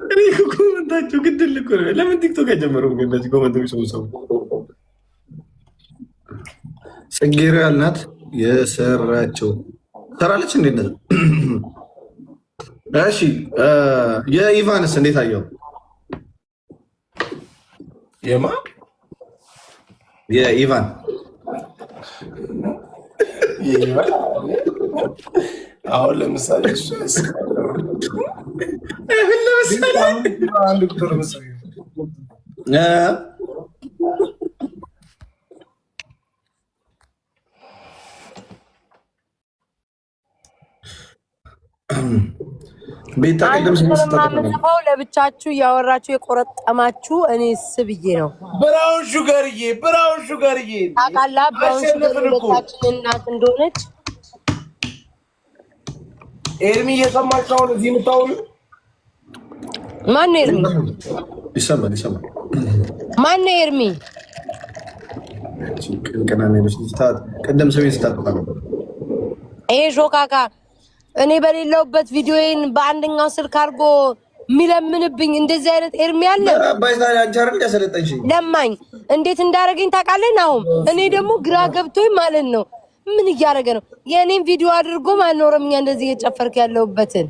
እኔ ኮመንታቸው ግድል እኮ ነው። ለምን ቲክቶክ አይጀምሩም? ግን እንደዚህ ኮመንት የሚሰሙ ሰው ጽጌሮ ያልናት የሰራቸው ሰራለች። እንዴት ነው? እሺ የኢቫንስ እንዴት አየው? የማ የኢቫን አሁን ለምሳሌ ቤታ ቀደም ስለማንጽፈው ለብቻችሁ እያወራችሁ የቆረጠማችሁ እኔ ስብዬ ነው። ብራውን ሹገርዬ ታውቃለህ፣ ብራውን ሹገር ሁለታችን እናት እንደሆነች ኤርሚ እየሰማች አሁን እዚህ የምታወሪው ማነው? ኤርሚ ይሰማል። ማነው ኤርሚ? ቀደም ሰሜን ስታጠፋ ነበር። ይሄ ሾካካ እኔ በሌለውበት ቪዲዮዬን በአንደኛው ስልክ አድርጎ የሚለምንብኝ እንደዚህ አይነት ኤርሚ አለ። ለማኝ እንዴት እንዳደረገኝ ታውቃለህ? ናሁም እኔ ደግሞ ግራ ገብቶኝ ማለት ነው። ምን እያደረገ ነው? የእኔን ቪዲዮ አድርጎ ማኖረምኛ እንደዚህ እየጨፈርክ ያለውበትን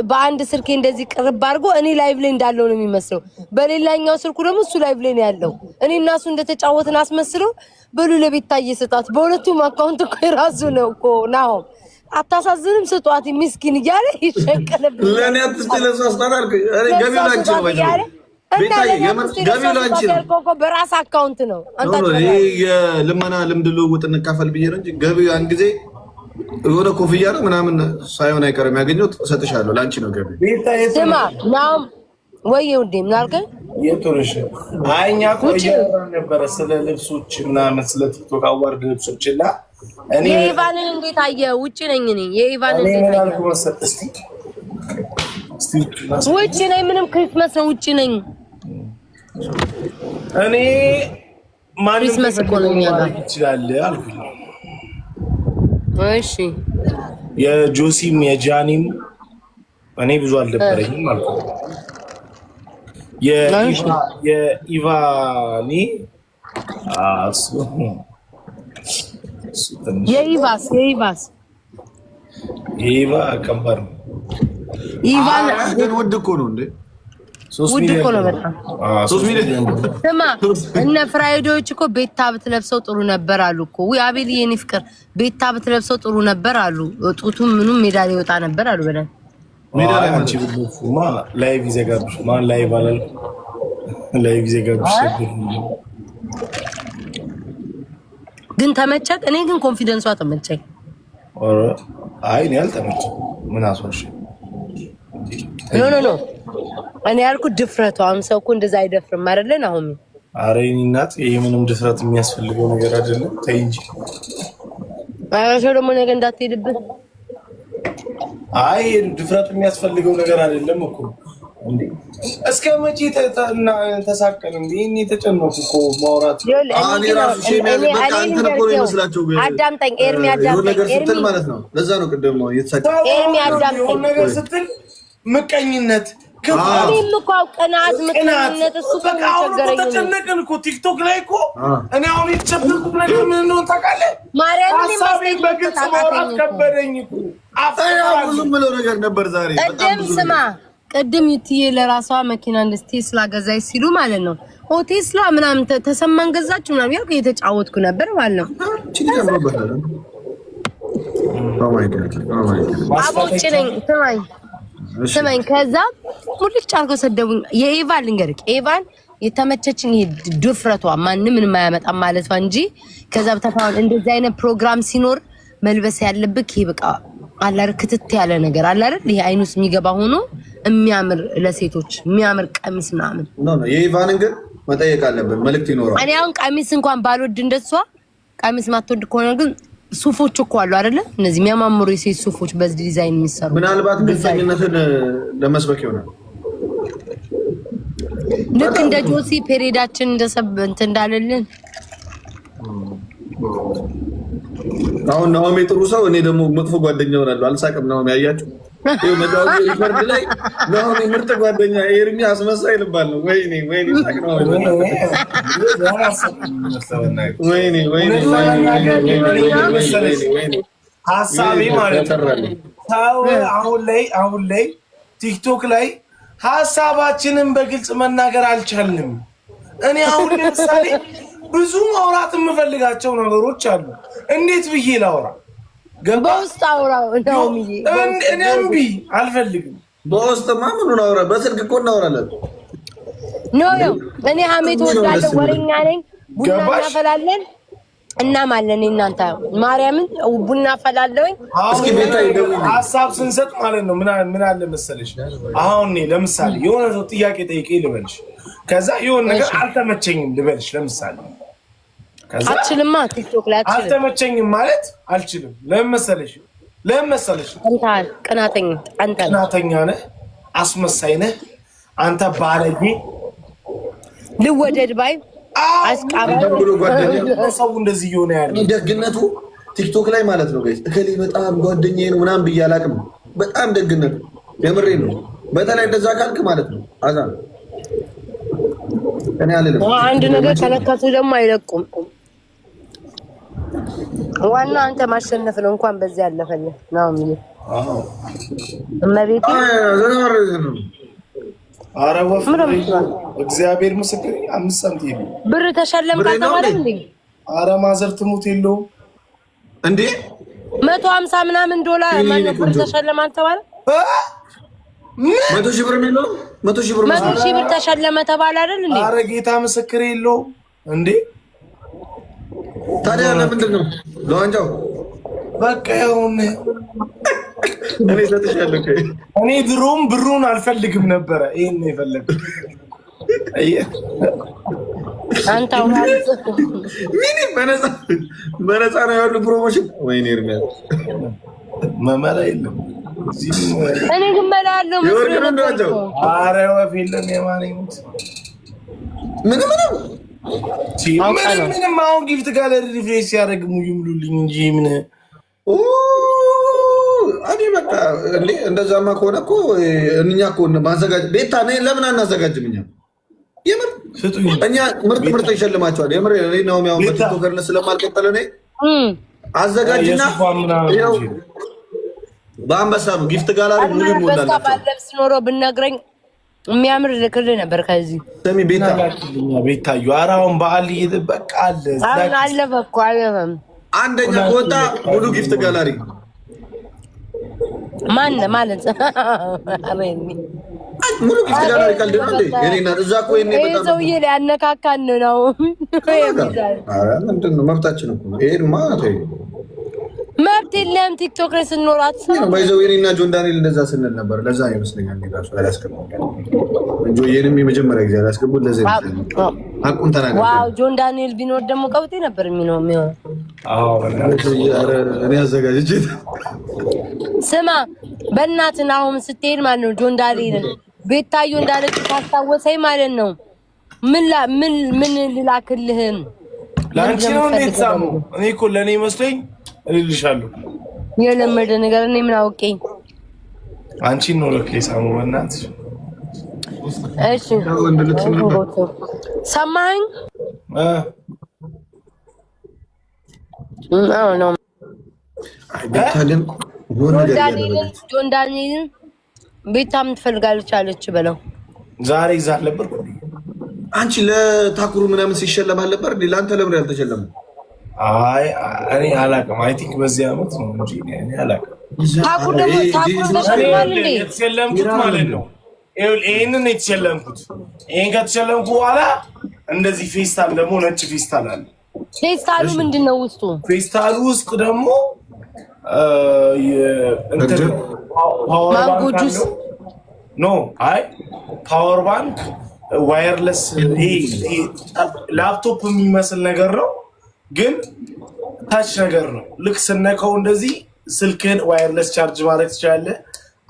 በአንድ ስልኬ እንደዚህ ቅርብ አድርጎ እኔ ላይቭ ላይ እንዳለው ነው የሚመስለው። በሌላኛው ስልኩ ደግሞ እሱ ላይቭ ላይ ነው ያለው። እኔ እና እሱ እንደተጫወትን አስመስለው በሉ ለቤት ታየስጣት። በሁለቱም አካውንት እኮ የራሱ ነው እኮ ናሁም። አታሳዝንም? ስጧት ምስኪን እያለ ይሸቀልብኝ። ለኔ አትስተለሱ አስታራርኩ እኔ ገቢው ላንቺ ነው ባይዘው ገቢው ላንቺ ነው። በራስ አካውንት ነው። አንተ የልመና ልምድ ልውውጥ እንካፈል ብዬ ነው እንጂ ገቢው ያን ጊዜ የሆነ ኮፍያ ነው ምናምን ሳይሆን አይቀርም ያገኘሁት። እሰጥሻለሁ፣ ላንቺ ነው ገቢው። ስማ ናም ወይ ውዴ ምን አልከኝ? የቶርሽ አይኛ ቆየ ነበር ስለ ልብሶች ምናምን ስለ ቲክቶክ አዋርድ ልብሶች እና እኔ የኢቫንን እንዴት አየህ? ውጪ ነኝ እኔ። የኢቫንን እንዴት አየህ? ውጪ ነኝ። ምንም ክሪስማስ ነው ውጪ ነኝ እኔ። ማንም ክሪስማስ እኮ ነው የሚያጋር ይችላል አልኩኝ። እሺ የጆሲም የጃኒም እኔ ብዙ አልነበረኝም አልኩኝ። የኢቫኒ የኢቫ ከባድ ነው። ኢቫን ግን ውድ እኮ ነው እንዴ! ውድ እኮ ነው በጣም 3 ሚሊዮን። ስማ እነ ፍራይዶች እኮ ቤታ ብትለብሰው ጥሩ ነበር አሉ እኮ። ወይ አቤል የኔ ፍቅር ቤታ ብትለብሰው ጥሩ ነበር አሉ። ጡቱም ምኑም ሜዳ ላይ ወጣ ነበር አሉ። በላይ ሜዳ ላይ አንቺ ብትሉማ ላይቭ ይዘጋብሽ። ማን ላይቭ አላል? ላይቭ ይዘጋብሽ። ግን ተመቸክ? እኔ ግን ኮንፊደንሷ ተመቸኝ። አይ እኔ አልተመቸኝ። ምን አስወርሽ? ኖ እኔ ያልኩት ድፍረቷ። አሁን ሰው እኮ እንደዛ አይደፍርም አይደለን? አሁን ኧረ የእኔ እናት ይሄ ምንም ድፍረት የሚያስፈልገው ነገር አይደለም። ተይ እንጂ አራሾ ደግሞ ነገ እንዳትሄድብህ። አይ ድፍረት የሚያስፈልገው ነገር አይደለም እኮ እንዴ። እስከ መቼ ተሳቀን እንዴ? እኔ ተጨነኩ እኮ ማውራት። አኔ ራሱ ሼም በቃ አንተ ነበር የሚመስላቸው። ግን አዳምጠኝ ኤርሚ፣ አዳምጠኝ ኤርሚ ማለት ነው። ለዛ ነው ቅድም ነው እየተሳቀ ኤርሚ አዳምጠኝ። ነገር ስትል ምቀኝነት እኔም እኮ ቅናት ምቀኝነት እሱ በቃ አሁን ተጨነቅን እኮ ቲክቶክ ላይ እኮ። እኔ አሁን የተቸገርኩት ነገር ምን እንደሆነ ታውቃለህ? ማርያም ሀሳቤን በግልጽ ማውራት ከበደኝ እኮ። ብዙ ምለው ነገር ነበር ዛሬ። ቅድም ስማ፣ ቅድም ዩቲዬ ለራሷ መኪና እንደ ቴስላ ገዛች ሲሉ ማለት ነው። ኦ ቴስላ ምናምን ተሰማን ገዛች ምናምን ያልኩ እየተጫወትኩ ነበር ማለት ነው። አቦጭ ነኝ ስማኝ። ከዛ ሙልጭ አድርገው ሰደቡኝ። የኢቫን ልንገርክ፣ ኢቫን የተመቸችን ድፍረቷ ማንም ምንም አያመጣም ማለቷ እንጂ ከዛ በተፋውን እንደዚህ አይነት ፕሮግራም ሲኖር መልበስ ያለብክ ይሄ በቃ አላር ክትት ያለ ነገር አላር ይሄ አይኑስ የሚገባ ሆኖ የሚያምር ለሴቶች የሚያምር ቀሚስ ምናምን ነው። የኢቫንን ግን መጠየቅ አለብን፣ መልእክት ይኖራል። እኔ አሁን ቀሚስ እንኳን ባልወድ እንደሷ ቀሚስ ማትወድ ከሆነ ግን ሱፎች እኮ አሉ አይደለ? እነዚህ የሚያማምሩ የሴት ሱፎች በዚህ ዲዛይን የሚሰሩ ምናልባት ግልጸኝነትን ለመስበክ ይሆናል። ልክ እንደ ጆሲ ፔሬዳችን እንደሰብ እንትን እንዳለልን አሁን ናሆም ጥሩ ሰው እኔ ደግሞ መጥፎ ጓደኛ ሆናለሁ። አልሳቅም ናሆም ያያችሁ ይሄ መዳው ሪከርድ ላይ ናሆም ምርጥ ጓደኛ ኤርሚ አስመሳይ ልባል ነው። ወይኔ ሳቅ ነው። ወይኔ ሐሳቤ ማለት አሁን ላይ ቲክቶክ ላይ ሐሳባችንን በግልጽ መናገር አልቻልንም። እኔ አሁን ለምሳሌ ብዙ ማውራት የምፈልጋቸው ነገሮች አሉ። እንዴት ብዬ ላውራ? በውስጥ አውራው ነው ሚዬ እኔ እምቢ አልፈልግም። በውስጥማ ምኑን አውራ? በስልክ እኮ እናወራለን። እኔ ሀሜት ወዳለሁ፣ ወሬኛ ነኝ። ቡና እናፈላለን እናማለን። እናንተ ማርያምን ቡና ፈላለሁኝ። እስኪ ቤታይ ሐሳብ ስንሰጥ ማለት ነው ምን አለ መሰለሽ፣ አሁን እኔ ለምሳሌ የሆነ ሰው ጥያቄ ጠይቄ ልበልሽ፣ ከዛ የሆነ ነገር አልተመቸኝም ልበልሽ ለምሳሌ፣ ከዛ አልችልማ ቲክቶክ ላይ አልተመቸኝም ማለት አልችልም። ለምን መሰለሽ ቅናተኛ ነህ፣ አስመሳይ ነህ አንተ፣ ባለጌ ልወደድ ባይ ሰው እንደዚህ እየሆነ ያለ ደግነቱ ቲክቶክ ላይ ማለት ነው። እከሌ በጣም ጓደኛዬ ነው ምናምን ብዬ አላቅም። በጣም ደግነቱ የምሬ ነው። በተለይ እንደዛ ካልክ ማለት ነው አዛ እኔ አልልም። አንድ ነገር ተለካቱ ደግሞ አይለቁም። ዋና አንተ ማሸነፍ ነው። እንኳን በዚህ ያለፈልህ ነው ምን እመቤቴ ኧረ ወፍ እግዚአብሔር ምስክር 5 ሳንቲም ብር ተሸለምክ ተባለ እንዴ? ኧረ ማዘር ትሙት የለውም እንዴ 150 ምናምን $100 ማለት ብር ተሸለማል ተባለ። 100 ሺህ ብር ነው 100 ሺህ ብር ተሸለመ ተባለ አይደል እንዴ? ኧረ ጌታ ምስክር የለውም እንዴ። ታዲያ ለምንድን ነው ለዋንጫው? በቃ ይሁን እኔ ሰጥሻለሁ። እኔ ድሮም ብሩን አልፈልግም ነበረ፣ ይሄን ነው የፈለኩት። አንተው ምን በነፃ ነው ያለው ፕሮሞሽን። ወይኔ እርሚያ መመላ የለም እኔ ግን መላለው መስሎ። ኧረ ወፍ የለም የማንኝት ምንም አሁን ጊፍት ጋለሪ ሪፍሬሽ ሲያደርግ ሙሉልኝ እንጂ ምን እኔ በቃ እንደዛማ ከሆነ እኮ እኛ እኮ ማዘጋጅ ቤታ ለምን አናዘጋጅም? እኛ ምርጥ ይሸልማቸዋል። የምር ነው ያው በቲክቶከርነት ስለማልቀጠል እኔ አዘጋጅና ያው በአንበሳ ነው ጊፍት ጋላሪ ሙሉ ይሞላል። ባለብስ ኖሮ ብነግረኝ የሚያምር ልክልህ ነበር። ከዚህ ሰሚ ቤታዩ አራውን በዓል በቃ አለፈ እኮ አለፈም። አንደኛ ቦታ ሙሉ ጊፍት ጋላሪ ማን ማለት ሙሉ ጊፍት ጋላሪ ካልደ ነው እንዴ? የኔና እዛ እኮ የኔ በጣም ሰውዬ ሊያነካካን ነው። አረ ምንድን ነው መብታችን እኮ ነው። ይሄማ ተይ መብት የለም። ቲክቶክ ላይ ስንኖራት ባይዘው የኔና ጆን ዳንኤል እንደዛ ስንል ነበር። ለዛ ይመስለኛል ራሱ አላስቀምጥ ጆየንም የመጀመሪያ ጊዜ አላስቀምጥ። ለዛ ይመስለኛል አቁን ተናገር። ዋው ጆን ዳንኤል ቢኖር ደግሞ ቀውጤ ነበር የሚሆነው። አዎ እኔ አዘጋጅቼ ስማ በእናትህ አሁን ስትሄድ ማለት ነው ጆን ዳንኤልን ቤታዩ እንዳለች ታስታወሰኝ ማለት ነው። ምን ልላክልህም ላንቺ ነው እንደተሳሙ እኔ እኮ ለኔ መስለኝ እልልሻለሁ። የለመደ ነገር እኔ ምን አውቄኝ። አንቺ ነው ለከ ሳሙ በእናትሽ። እሺ ሰማኝ ነው ቤታልን ጆን ዳንኤልን ቤታ የምትፈልጋለች አለች በለው። ዛሬ ይዛል ነበር። አንቺ ለታኩሩ ምናምን ሲሸለም አልነበር እንዴ? ለአንተ ለምን ያልተሸለመ? አይ እኔ አላውቅም። አይ ቲንክ በዚህ አመት ነው እንጂ እኔ አላውቅም። ታኩሩ ደግሞ ተሸለማል እንዴ? የተሸለምኩት ማለት ነው። ይሄንን የተሸለምኩት ይሄን ከተሸለምኩ በኋላ እንደዚህ ፌስታል ደግሞ ነጭ ፌስታል አለ። ፌስታሉ ምንድነው ውስጡ? ፌስታሉ ውስጥ ደግሞ ማንጎ ጁስ ኖ አይ ፓወር ባንክ ዋየርለስ ላፕቶፕ የሚመስል ነገር ነው፣ ግን ታች ነገር ነው። ልክ ስነካው እንደዚህ ስልክን ዋየርለስ ቻርጅ ማድረግ ትችላለህ።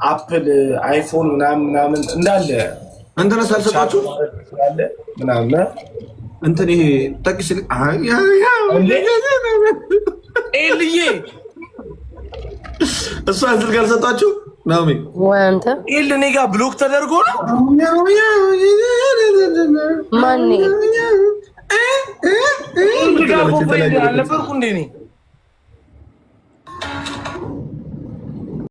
አፕል አይፎን ምናምን እንዳለ አንተና ሳልሰጣችሁ ምናምን እንትን ይሄ ጠቅስ ኤልዬ እሷ ስልክ አልሰጣችሁ ናሚ ወንተ ኤል እኔ ጋር ብሎክ ተደርጎ ነው። ማን ጋር አልነበርኩ እንዴ?